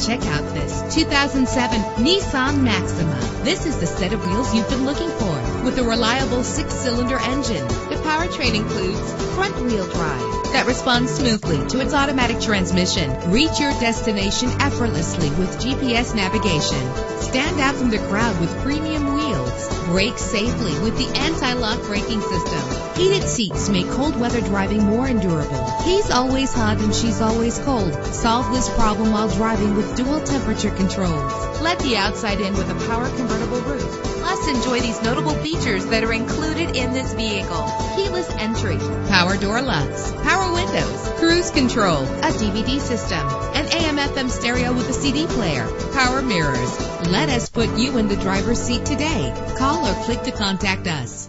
Check out this 2007 Nissan Maxima. This is the set of wheels you've been looking for, with a reliable 6-cylinder engine. The powertrain includes front-wheel drive that responds smoothly to its automatic transmission. Reach your destination effortlessly with GPS navigation. Stand out from the crowd with premium wheels. Brake safely with the anti-lock braking system. Heated seats make cold weather driving more endurable. He's always hot and she's always cold. Solve this problem while driving with dual temperature controls. Let the outside in with a power convertible roof. Plus, enjoy these notable features that are included in this vehicle: keyless entry, power door locks, power windows, cruise control, a DVD system, an AM/FM stereo with a CD player, power mirrors. Let us put you in the driver's seat today. Call or click to contact us.